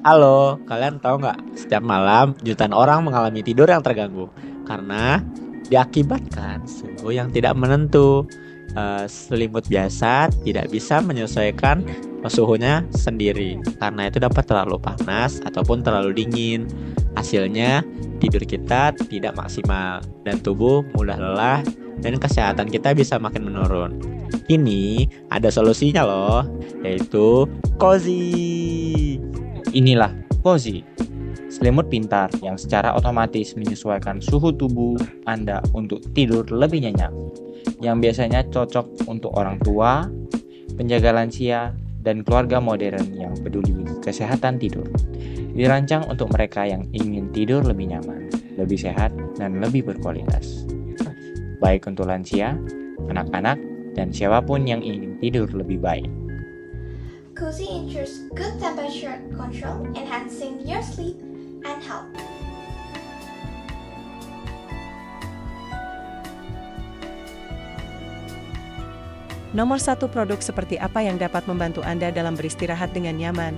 Halo, kalian tahu nggak? Setiap malam jutaan orang mengalami tidur yang terganggu karena diakibatkan suhu yang tidak menentu. Selimut biasa tidak bisa menyesuaikan suhunya sendiri karena itu dapat terlalu panas ataupun terlalu dingin. Hasilnya tidur kita tidak maksimal dan tubuh mudah lelah dan kesehatan kita bisa makin menurun. Ini ada solusinya loh, yaitu Cozy. Inilah Cozy, selimut pintar yang secara otomatis menyesuaikan suhu tubuh Anda untuk tidur lebih nyenyak, yang biasanya cocok untuk orang tua, penjaga lansia, dan keluarga modern yang peduli kesehatan tidur. Dirancang untuk mereka yang ingin tidur lebih nyaman, lebih sehat, dan lebih berkualitas. Baik untuk lansia, anak-anak, dan siapapun yang ingin tidur lebih baik. Cozy ensures good temperature control, enhancing your sleep and health. Nomor 1, produk seperti apa yang dapat membantu Anda dalam beristirahat dengan nyaman.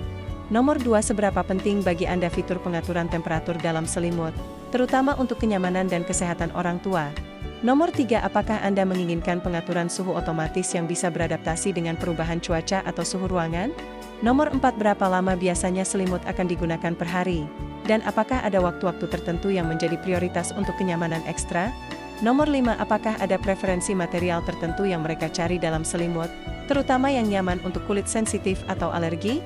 Nomor 2, seberapa penting bagi Anda fitur pengaturan temperatur dalam selimut, terutama untuk kenyamanan dan kesehatan orang tua. Nomor 3, apakah Anda menginginkan pengaturan suhu otomatis yang bisa beradaptasi dengan perubahan cuaca atau suhu ruangan? Nomor 4, berapa lama biasanya selimut akan digunakan per hari? Dan apakah ada waktu-waktu tertentu yang menjadi prioritas untuk kenyamanan ekstra? Nomor 5, apakah ada preferensi material tertentu yang mereka cari dalam selimut, terutama yang nyaman untuk kulit sensitif atau alergi?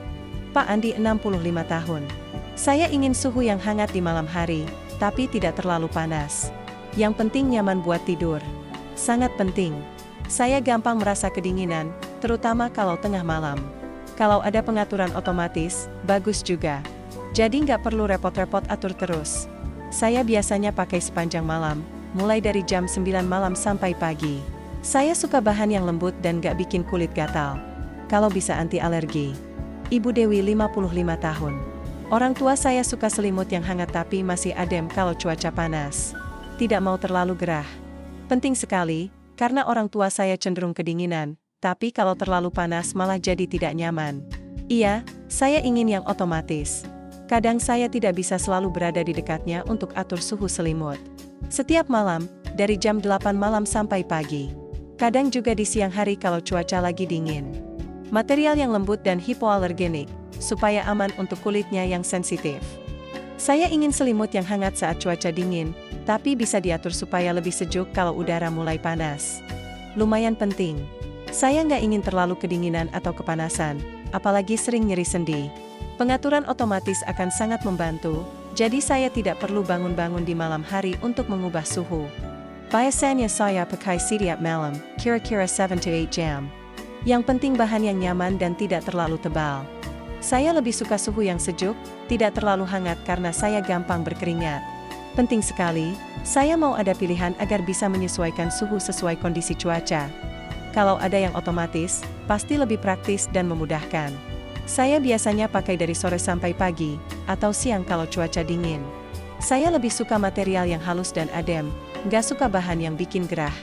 Pak Andi, 65 tahun. Saya ingin suhu yang hangat di malam hari, tapi tidak terlalu panas. Yang penting nyaman buat tidur. Sangat penting. Saya gampang merasa kedinginan, terutama kalau tengah malam. Kalau ada pengaturan otomatis, bagus juga. Jadi nggak perlu repot-repot atur terus. Saya biasanya pakai sepanjang malam, mulai dari jam 9 malam sampai pagi. Saya suka bahan yang lembut dan nggak bikin kulit gatal. Kalau bisa anti alergi. Ibu Dewi, 55 tahun. Orang tua saya suka selimut yang hangat tapi masih adem kalau cuaca panas. Tidak mau terlalu gerah. Penting sekali, karena orang tua saya cenderung kedinginan, tapi kalau terlalu panas malah jadi tidak nyaman. Iya, saya ingin yang otomatis. Kadang saya tidak bisa selalu berada di dekatnya untuk atur suhu selimut. Setiap malam, dari jam 8 malam sampai pagi. Kadang juga di siang hari kalau cuaca lagi dingin. Material yang lembut dan hipoalergenik, supaya aman untuk kulitnya yang sensitif. Saya ingin selimut yang hangat saat cuaca dingin, tapi bisa diatur supaya lebih sejuk kalau udara mulai panas. Lumayan penting. Saya nggak ingin terlalu kedinginan atau kepanasan, apalagi sering nyeri sendi. Pengaturan otomatis akan sangat membantu, jadi saya tidak perlu bangun-bangun di malam hari untuk mengubah suhu. Biasanya saya pakai setiap malam, kira-kira 7-8 jam. Yang penting bahan yang nyaman dan tidak terlalu tebal. Saya lebih suka suhu yang sejuk, tidak terlalu hangat karena saya gampang berkeringat. Penting sekali, saya mau ada pilihan agar bisa menyesuaikan suhu sesuai kondisi cuaca. Kalau ada yang otomatis, pasti lebih praktis dan memudahkan. Saya biasanya pakai dari sore sampai pagi, atau siang kalau cuaca dingin. Saya lebih suka material yang halus dan adem, nggak suka bahan yang bikin gerah.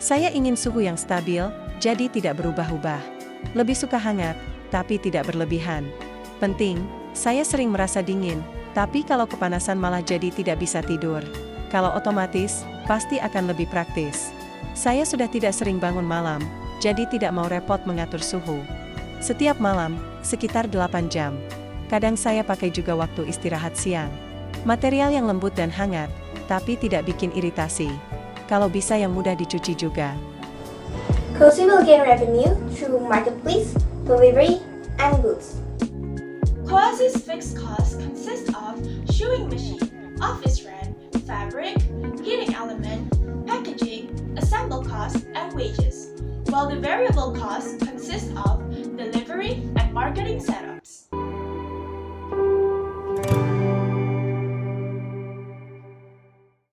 Saya ingin suhu yang stabil, jadi tidak berubah-ubah. Lebih suka hangat, tapi tidak berlebihan. Penting, saya sering merasa dingin, tapi kalau kepanasan malah jadi tidak bisa tidur. Kalau otomatis, pasti akan lebih praktis. Saya sudah tidak sering bangun malam, jadi tidak mau repot mengatur suhu. Setiap malam, sekitar 8 jam. Kadang saya pakai juga waktu istirahat siang. Material yang lembut dan hangat, tapi tidak bikin iritasi. Kalau bisa yang mudah dicuci juga. Cozy will gain revenue through marketplace, delivery, and goods. Cozy's fixed costs consist of sewing machine, office rent, fabric, heating element, packaging, assemble costs, and wages, while the variable costs